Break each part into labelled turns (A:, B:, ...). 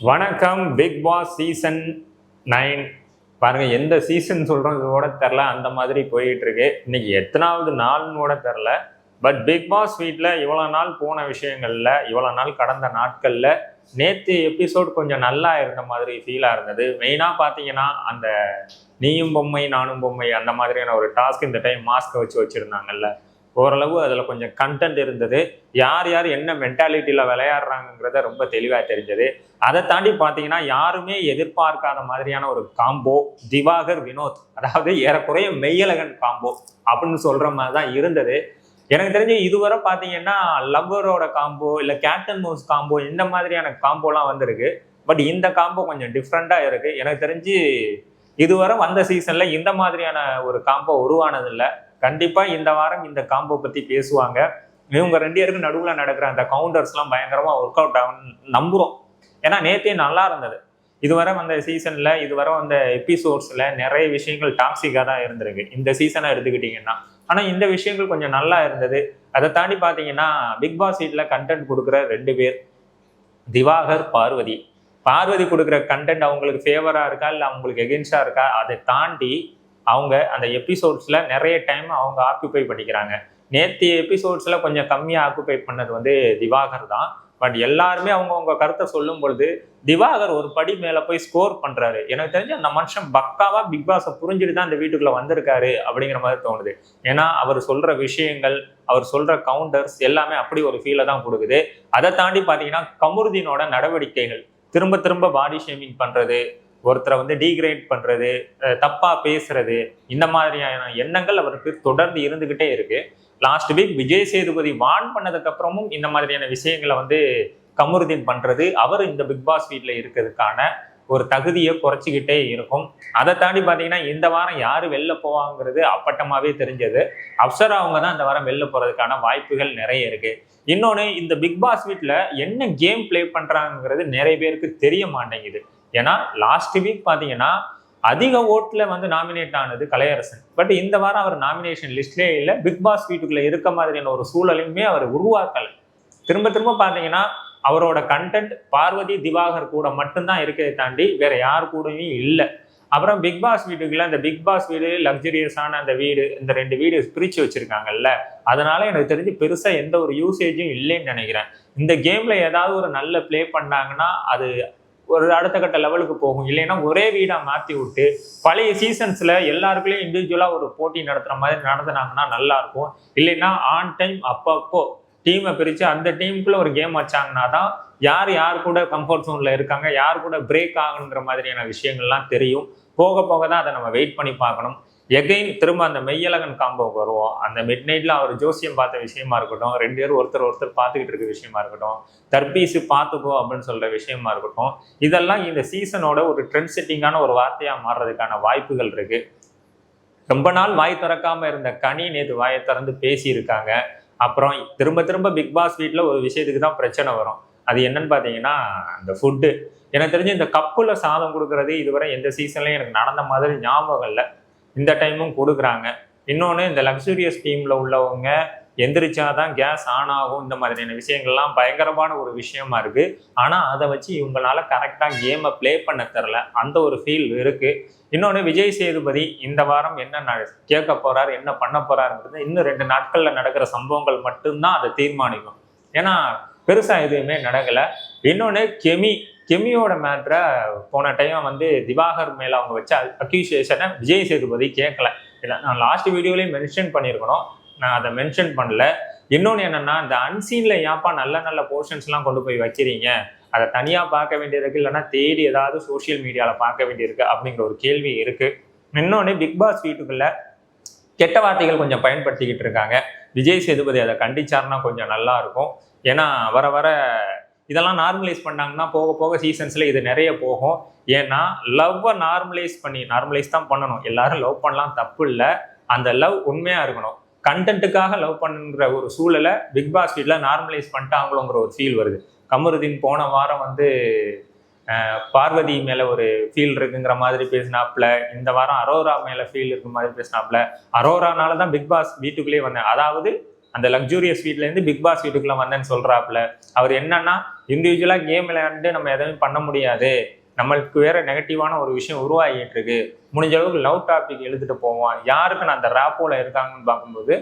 A: வணக்கம். Big Boss season 9 பாருங்க. எந்த சீசன் சொல்றது கூட தெரில, அந்த மாதிரி போயிட்டு இருக்கு. இன்னைக்கு எத்தனாவது நாள்னு கூட தெரில. பட் பிக் பாஸ் வீட்டில் இவ்வளோ நாள் போன விஷயங்கள்ல, இவ்வளோ நாள் கடந்த நாட்கள்ல நேற்று எபிசோட் கொஞ்சம் நல்லா இருந்த மாதிரி ஃபீலாக இருந்தது. மெயினாக பார்த்தீங்கன்னா அந்த நீயும் பொம்மை நானும் பொம்மை அந்த மாதிரியான ஒரு டாஸ்க் இந்த டைம் மாஸ்க்கை வச்சிருந்தாங்கல்ல, ஓரளவு அதில் கொஞ்சம் கண்டென்ட் இருந்தது. யார் யார் என்ன மென்டாலிட்டியில் விளையாடுறாங்கிறத ரொம்ப தெளிவாக தெரிஞ்சது. அதை தாண்டி பார்த்தீங்கன்னா யாருமே எதிர்பார்க்காத மாதிரியான ஒரு காம்போ திவாகர் வினோத், அதாவது ஏறக்குறைய மெய்யழகன் காம்போ அப்படின்னு சொல்கிற மாதிரி தான் இருந்தது. எனக்கு தெரிஞ்சு இதுவரை பார்த்தீங்கன்னா லவ்வரோட காம்போ இல்லை கேப்டன் மவுஸ் காம்போ இந்த மாதிரியான காம்போலாம் வந்திருக்கு. பட் இந்த காம்போ கொஞ்சம் டிஃப்ரெண்ட்டாக இருக்குது. எனக்கு தெரிஞ்சு இதுவரை வந்த சீசனில் இந்த மாதிரியான ஒரு காம்போ உருவானதில்லை. கண்டிப்பாக இந்த வாரம் இந்த காம்போ பற்றி பேசுவாங்க. இவங்க ரெண்டு பேருக்கு நடுவில் நடக்கிற அந்த கவுண்டர்ஸ்லாம் பயங்கரமாக ஒர்க் அவுட் ஆகும்னு நம்புகிறோம். ஏன்னா நேற்றே நல்லா இருந்தது. இதுவரை வந்த சீசனில், இதுவரை வந்த எபிசோட்ஸில் நிறைய விஷயங்கள் டாக்ஸிக்காக தான் இருந்திருக்கு இந்த சீசனை எடுத்துக்கிட்டிங்கன்னா. ஆனால் இந்த விஷயங்கள் கொஞ்சம் நல்லா இருந்தது. அதை தாண்டி பார்த்தீங்கன்னா பிக் பாஸ் வீட்டில் கண்டென்ட் கொடுக்குற ரெண்டு பேர், திவாகர், பார்வதி. பார்வதி கொடுக்குற கண்டென்ட் அவங்களுக்கு ஃபேவராக இருக்கா இல்லை அவங்களுக்கு எகென்ஸ்டாக இருக்கா, அதை தாண்டி அவங்க அந்த எபிசோட்ஸில் நிறைய டைம் அவங்க ஆக்குப்பை பண்ணிக்கிறாங்க. நேற்று எபிசோட்ஸில் கொஞ்சம் கம்மியாக ஆக்குப்பை பண்ணது வந்து திவாகர் தான். பட் எல்லாருமே அவங்கவுங்க கருத்தை சொல்லும் பொழுது திவாகர் ஒரு படி மேலே போய் ஸ்கோர் பண்ணுறாரு. எனக்கு தெரிஞ்சு அந்த மனுஷன் பக்காவாக பிக் பாஸை புரிஞ்சுட்டு தான் இந்த வீட்டுக்குள்ளே வந்திருக்காரு அப்படிங்கிற மாதிரி தோணுது. ஏன்னா அவர் சொல்கிற விஷயங்கள், அவர் சொல்கிற கவுண்டர்ஸ் எல்லாமே அப்படி ஒரு ஃபீலை தான் கொடுக்குது. அதை தாண்டி பார்த்தீங்கன்னா கமருதீனோட நடவடிக்கைகள், திரும்ப திரும்ப பாடி ஷேமிங் பண்ணுறது, ஒருத்தரை வந்து டீக்ரேட் பண்ணுறது, தப்பாக பேசுறது, இந்த மாதிரியான எண்ணங்கள் அவருக்கு தொடர்ந்து இருந்துக்கிட்டே இருக்கு. லாஸ்ட் வீக் விஜய் சேதுபதி வான் பண்ணதுக்கு அப்புறமும் இந்த மாதிரியான விஷயங்களை வந்து கமருதீன் பண்றது அவர் இந்த பிக் பாஸ் வீட்டில் இருக்கிறதுக்கான ஒரு தகுதியை குறைச்சிக்கிட்டே இருக்கும். அதை தாண்டி பார்த்தீங்கன்னா இந்த வாரம் யாரு வெளில போவாங்கிறது அப்பட்டமாவே தெரிஞ்சது. அப்சரா அவங்க தான் இந்த வாரம் வெளில போறதுக்கான வாய்ப்புகள் நிறைய இருக்கு. இன்னொன்று, இந்த பிக் பாஸ் வீட்டில் என்ன கேம் பிளே பண்றாங்கிறது நிறைய பேருக்கு தெரிய மாட்டேங்குது. ஏன்னா லாஸ்ட் வீக் பார்த்தீங்கன்னா அதிக ஓட்டில் வந்து நாமினேட் ஆனது கலையரசன். பட் இந்த வாரம் அவர் நாமினேஷன் லிஸ்ட்லேயே இல்லை. பிக் பாஸ் வீட்டுக்குள்ள இருக்க மாதிரியான ஒரு சூழலையுமே அவர் உருவாக்கலை. திரும்ப திரும்ப பார்த்தீங்கன்னா அவரோட கண்டென்ட் பார்வதி, திவாகர் கூட மட்டும்தான் இருக்கிறதை தாண்டி வேற யார் கூடயும் இல்லை. அப்புறம் பிக் பாஸ் வீட்டுக்குள்ள அந்த பிக் பாஸ் வீடு, லக்ஸரியஸான அந்த வீடு, இந்த ரெண்டு வீடு பிரிச்சு வச்சிருக்காங்கல்ல, அதனால எனக்கு தெரிஞ்சு பெருசா எந்த ஒரு யூசேஜும் இல்லைன்னு நினைக்கிறேன். இந்த கேம்ல ஏதாவது ஒரு நல்ல பிளே பண்ணாங்கன்னா அது ஒரு அடுத்த கட்ட லெவலுக்கு போகும். இல்லைன்னா ஒரே வீடா மாற்றி விட்டு பழைய சீசன்ஸ்ல எல்லாருக்குள்ளேயும் இண்டிவிஜுவலா ஒரு போட்டி நடத்துற மாதிரி நடத்துனாங்கன்னா நல்லா இருக்கும். இல்லைன்னா ஆன் டைம் அப்பப்போ டீமை பிரித்து அந்த டீமுக்குள்ள ஒரு கேம் வச்சாங்கன்னா தான் யார் யார் கூட கம்ஃபர்ட் ஜோன்ல இருக்காங்க, யார் கூட பிரேக் ஆகுங்கிற மாதிரியான விஷயங்கள்லாம் தெரியும். போக போக தான் அதை நம்ம வெயிட் பண்ணி பார்க்கணும். எகைன் திரும்ப அந்த மெய்யழகன் காம்போவுக்கு வருவோம். அந்த மிட் நைட்ல அவர் ஜோசியம் பார்த்த விஷயமா இருக்கட்டும், ரெண்டு பேரும் ஒருத்தர் பார்த்துக்கிட்டு இருக்க விஷயமா இருக்கட்டும், தர்பீஸு பார்த்துக்கோ அப்படின்னு சொல்ற விஷயமா இருக்கட்டும், இதெல்லாம் இந்த சீசனோட ஒரு ட்ரெண்ட் செட்டிங்கான ஒரு வார்த்தையா மாறுறதுக்கான வாய்ப்புகள் இருக்கு. ரொம்ப நாள் வாய் திறக்காம இருந்த கனி நேற்று வாயை திறந்து பேசியிருக்காங்க. அப்புறம் திரும்ப திரும்ப பிக் பாஸ் வீட்டில் ஒரு விஷயத்துக்கு தான் பிரச்சனை வரும். அது என்னன்னு பார்த்தீங்கன்னா அந்த ஃபுட்டு. எனக்கு தெரிஞ்சு இந்த கப்புல சாதம் கொடுக்கறது இதுவரை எந்த சீசன்லையும் எனக்கு நடந்த மாதிரி ஞாபகம் இல்லை. இந்த டைமும் கொடுக்குறாங்க. இன்னொன்று, இந்த லக்ஸூரியஸ் டீமில் உள்ளவங்க எந்திரிச்சாதான் கேஸ் ஆன் ஆகும், இந்த மாதிரியான விஷயங்கள்லாம் பயங்கரமான ஒரு விஷயமா இருக்கு. ஆனால் அதை வச்சு இவங்களால கரெக்டாக கேமை பிளே பண்ண தெரில, அந்த ஒரு ஃபீல் இருக்கு. இன்னொன்று, விஜய் சேதுபதி இந்த வாரம் என்ன கேட்க போறாரு, என்ன பண்ண போறாருன்றது இன்னும் 2 நாட்கள்ல நடக்கிற சம்பவங்கள் மட்டும்தான் அதை தீர்மானிக்கும். ஏன்னா பெருசா எதுவுமே நடக்கலை. இன்னொன்று, கெமியோட மேட்ரை போன டைம் வந்து திவாகர் மேல அவங்க வச்ச அக்யூசியேஷனை விஜய் சேதுபதி கேட்கல. இல்லை, நான் லாஸ்ட் வீடியோலையும் மென்ஷன் பண்ணியிருக்கணும், நான் அதை மென்ஷன் பண்ணல. இன்னொன்று என்னன்னா, இந்த அன்சீன்ல ஏப்பா நல்ல நல்ல போர்ஷன்ஸ்லாம் கொண்டு போய் வைக்கிறீங்க, அதை தனியாக பார்க்க வேண்டியிருக்கு, இல்லைன்னா தேடி ஏதாவது சோசியல் மீடியாவில் பார்க்க வேண்டியிருக்கு அப்படிங்கிற ஒரு கேள்வி இருக்கு. இன்னொன்று, பிக் பாஸ் வீட்டுக்குள்ள கெட்ட வார்த்தைகள் கொஞ்சம் பயன்படுத்திக்கிட்டு இருக்காங்க. விஜய் சேதுபதி அதை கண்டிச்சாருன்னா கொஞ்சம் நல்லா இருக்கும். ஏன்னா வர வர இதெல்லாம் நார்மலைஸ் பண்ணாங்கன்னா போக போக சீசன்ஸ்ல இது நிறைய போகும். ஏன்னா லவ்வை நார்மலைஸ் தான் பண்ணணும். எல்லாரும் லவ் பண்ணலாம், தப்பு இல்லை. அந்த லவ் உண்மையா இருக்கணும். கண்டென்ட்டுக்காக லவ் பண்ணுங்கிற ஒரு சூழலை பிக் பாஸ் வீட்ல நார்மலைஸ் பண்ணிட்டாங்களோங்கிற ஒரு ஃபீல் வருது. கமருதீன் போன வாரம் வந்து பார்வதி மேல ஒரு ஃபீல் இருக்குங்கிற மாதிரி பேசினாப்புல, இந்த வாரம் அரோரா மேல ஃபீல் இருக்க மாதிரி பேசினாப்புல. அரோரானால தான் பிக் பாஸ் வீட்டுக்குள்ளேயே வந்தேன், அதாவது அந்த லக்ஸூரியஸ் வீட்ல இருந்து பிக் பாஸ் வீட்டுக்குள்ள வந்தேன்னு சொல்றாப்புல. அவர் என்னன்னா, இண்டிவிஜுவலாக கேம் விளையாண்டு நம்ம எதுவுமே பண்ண முடியாது, நம்மளுக்கு வேற நெகட்டிவான ஒரு விஷயம் உருவாகிட்டு இருக்கு, முடிஞ்ச அளவுக்கு லவ் டாபிக் எழுதிட்டு போவோம், யாருக்கு நான் அந்த ரேப்போல இருக்காங்கன்னு பார்க்கும்போது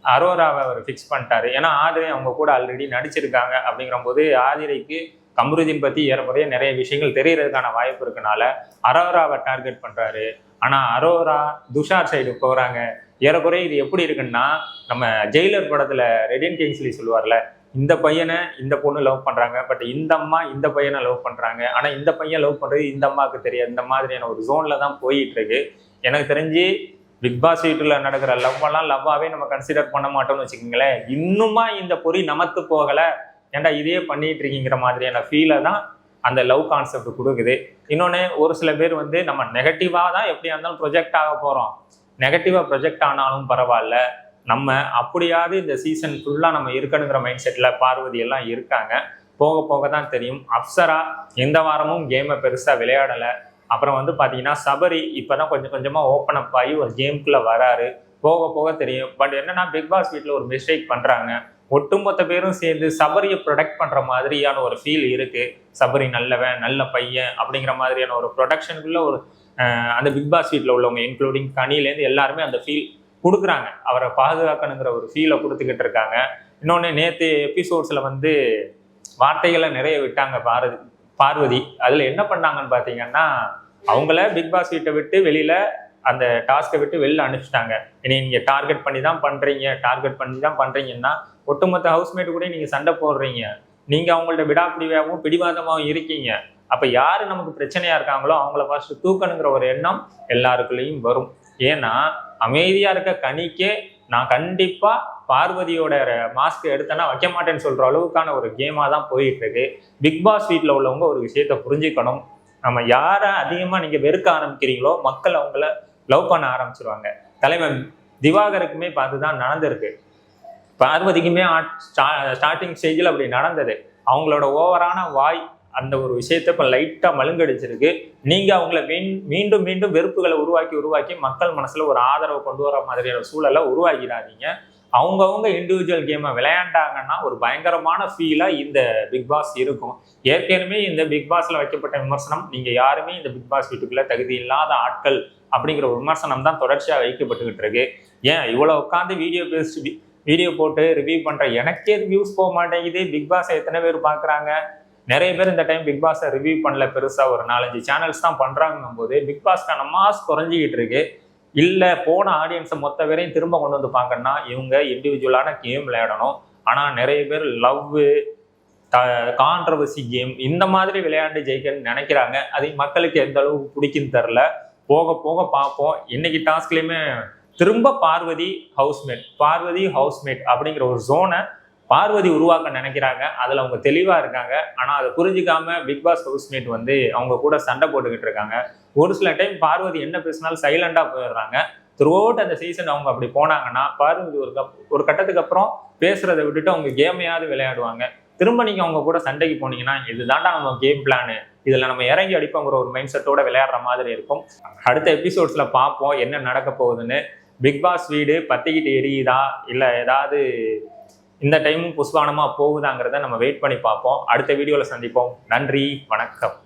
A: அரோராவை அவர் ஃபிக்ஸ் பண்ணிட்டாரு. ஏன்னா ஆதிரை அவங்க கூட ஆல்ரெடி நடிச்சிருக்காங்க. அப்படிங்கிற போது ஆதிரைக்கு கமருதீன் பற்றி ஏறக்குறைய நிறைய விஷயங்கள் தெரியறதுக்கான வாய்ப்பு இருக்கனால அரோராவை டார்கெட் பண்ணுறாரு. ஆனால் அரோரா துஷார் சைடு போகிறாங்க. ஏறக்குறைய இது எப்படி இருக்குன்னா, நம்ம ஜெயிலர் படத்தில் ரெடியன் கிங்ஸ்லி சொல்லுவார்ல, இந்த பையனை இந்த பொண்ணு லவ் பண்ணுறாங்க, பட் இந்த அம்மா இந்த பையனை லவ் பண்ணுறாங்க, ஆனால் இந்த பையன் லவ் பண்ணுறது இந்த அம்மாவுக்கு தெரியாது. இந்த மாதிரியான ஒரு ஜோனில் தான் போயிட்டு இருக்கு. எனக்கு தெரிஞ்சு பிக் பாஸ் வீட்டில் நடக்கிற லவ்வெல்லாம் லவ்வாகவே நம்ம கன்சிடர் பண்ண மாட்டோம்னு வச்சுக்கோங்களேன். இன்னுமா இந்த பொறி நமத்து போகலை, ஏன்டா இதே பண்ணிட்டு இருக்கீங்கிற மாதிரியான ஃபீலை தான் அந்த லவ் கான்செப்ட் கொடுக்குது. இன்னொன்று, ஒரு சில பேர் வந்து நம்ம நெகட்டிவாக தான் எப்படியா இருந்தாலும் ப்ரொஜெக்ட் ஆக போகிறோம், நெகட்டிவாக ப்ரொஜெக்ட் ஆனாலும் பரவாயில்ல, நம்ம அப்படியாவது இந்த சீசன் ஃபுல்லாக நம்ம இருக்கணுங்கிற மைண்ட் செட்டில் பார்வதி எல்லாம் இருக்காங்க. போக போக தான் தெரியும். அப்சரா எந்த வாரமும் கேமை பெருசாக விளையாடலை. அப்புறம் வந்து பார்த்தீங்கன்னா சபரி இப்போ தான் கொஞ்சம் கொஞ்சமாக ஓப்பன் அப் ஆகி ஒரு கேமுக்குள்ளே வராரு. போக போக தெரியும். பட் என்னன்னா, பிக் பாஸ் வீட்டில் ஒரு மிஸ்டேக் பண்ணுறாங்க. ஒட்டுமொத்த பேரும் சேர்ந்து சபரியை ப்ரொடெக்ட் பண்ணுற மாதிரியான ஒரு ஃபீல் இருக்குது. சபரி நல்லவன், நல்ல பையன் அப்படிங்கிற மாதிரியான ஒரு ப்ரொடக்ஷனுக்குள்ள ஒரு அந்த பிக் பாஸ் வீட்டில் உள்ளவங்க இன்க்ளூடிங் கனிலேருந்து எல்லாருமே அந்த ஃபீல் கொடுக்குறாங்க. அவரை பாதுகாக்கணுங்கிற ஒரு ஃபீலை கொடுத்துக்கிட்டு இருக்காங்க. இன்னொன்று, நேற்று எபிசோட்ஸில் வந்து வார்த்தைகளை நிறைய விட்டாங்க பார்வதி. அதில் என்ன பண்ணாங்கன்னு பார்த்தீங்கன்னா, அவங்கள பிக் பாஸ் வீட்டை விட்டு வெளியில் அந்த டாஸ்க்கை விட்டு வெளில அனுப்பிச்சிட்டாங்க. இனி நீங்கள் டார்கெட் பண்ணி தான் பண்ணுறீங்கன்னா ஒட்டுமொத்த ஹவுஸ்மேட்டு கூட நீங்கள் சண்டை போடுறீங்க, நீங்கள் அவங்கள்ட்ட விடாப்பிடிவாகவும் பிடிவாதமாகவும் இருக்கீங்க. அப்போ யார் நமக்கு பிரச்சனையாக இருக்காங்களோ அவங்கள ஃபர்ஸ்ட் தூக்கணுங்கிற ஒரு எண்ணம் எல்லாருக்குள்ளேயும் வரும். ஏன்னா அமைதியாக இருக்க கனிக்கே நான் கண்டிப்பாக பார்வதியோட மாஸ்க் எடுத்தேன்னா வைக்க மாட்டேன்னு சொல்கிற அளவுக்கான ஒரு கேமாக தான் போயிட்டு இருக்கு. பிக் பாஸ் வீட்டில் உள்ளவங்க ஒரு விஷயத்த புரிஞ்சுக்கணும். நம்ம யாரை அதிகமாக நீங்கள் வெறுக்க ஆரம்பிக்கிறீங்களோ மக்கள் அவங்கள லவ் பண்ண ஆரம்பிச்சிருவாங்க. தலைவர் திவாகருக்குமே பார்த்து தான் நடந்திருக்கு. பார்வதிக்குமே ஸ்டார்டிங் ஸ்டேஜில் அப்படி நடந்தது. அவங்களோட ஓவரான வாய் அந்த ஒரு விஷயத்த இப்போ லைட்டாக மழுங்கடிச்சிருக்கு. நீங்கள் அவங்கள மீண்டும் மீண்டும் வெறுப்புகளை உருவாக்கி மக்கள் மனசில் ஒரு ஆதரவை கொண்டு வர மாதிரியான சூழலை உருவாக்கிடாதீங்க. அவங்கவுங்க இண்டிவிஜுவல் கேமை விளையாண்டாங்கன்னா ஒரு பயங்கரமான ஃபீலாக இந்த பிக் பாஸ் இருக்கும். ஏற்கனவே இந்த பிக் பாஸில் வைக்கப்பட்ட விமர்சனம், நீங்கள் யாருமே இந்த பிக் பாஸ் வீட்டுக்குள்ளே தகுதி இல்லாத ஆட்கள் அப்படிங்கிற ஒரு விமர்சனம் தான் தொடர்ச்சியாக வைக்கப்பட்டுக்கிட்டு இருக்கு. ஏன் இவ்வளோ உட்காந்து வீடியோ போட்டு ரிவ்யூ பண்ணுற எனக்கே வியூஸ் போக மாட்டேங்குது. பிக் பாஸை எத்தனை பேர் பார்க்குறாங்க? நிறைய பேர் இந்த டைம் பிக் பாஸை ரிவ்யூ பண்ணல. பெருசாக ஒரு 4-5 சேனல்ஸ் தான் பண்ணுறாங்கும் போது பிக் பாஸ்க்கான மாஸ் குறைஞ்சிக்கிட்டு இருக்கு. இல்லை, போன ஆடியன்ஸை மொத்த பேரையும் திரும்ப கொண்டு வந்து பார்க்கணும்னா இவங்க இண்டிவிஜுவலான கேம் விளையாடணும். ஆனால் நிறைய பேர் லவ்வு, கான்ட்ரவர்சி கேம் இந்த மாதிரி விளையாண்டு ஜெயிக்கணும்னு நினைக்கிறாங்க. அது மக்களுக்கு எந்த அளவுக்கு பிடிக்குன்னு தெரில. போக போக பார்ப்போம். இன்னைக்கு டாஸ்க்லேயுமே திரும்ப பார்வதி ஹவுஸ்மேட் அப்படிங்கிற ஒரு ஜோனை பார்வதி உருவாக்க நினைக்கிறாங்க. அதில் அவங்க தெளிவாக இருக்காங்க. ஆனால் அதை புரிஞ்சிக்காம பிக் பாஸ் ஹவுஸ்மேட் வந்து அவங்க கூட சண்டை போட்டுக்கிட்டு இருக்காங்க. ஒரு சில டைம் பார்வதி என்ன பேசினாலும் சைலண்டாக போயிடுறாங்க. த்ரூஅவுட் அந்த சீசன் அவங்க அப்படி போனாங்கன்னா பார்வதி ஒரு கட்டத்துக்கு அப்புறம் பேசுறதை விட்டுட்டு அவங்க கேமையாவது விளையாடுவாங்க. திரும்ப நீங்கள் அவங்க கூட சண்டைக்கு போனீங்கன்னா இதுதான்டா நம்ம கேம் பிளானு, இதில் நம்ம இறங்கி அடிப்போங்கிற ஒரு மைண்ட் செட்டோட விளையாடுற மாதிரி இருக்கும். அடுத்த எபிசோட்ஸில் பார்ப்போம் என்ன நடக்க போகுதுன்னு. பிக் பாஸ் வீடு பத்திக்கிட்டு எரியுதா, இல்லை ஏதாவது இந்த டைமும் புஷ்வானமாக போகுதாங்கிறத நம்ம வெயிட் பண்ணி பார்ப்போம். அடுத்த வீடியோவில் சந்திப்போம். நன்றி, வணக்கம்.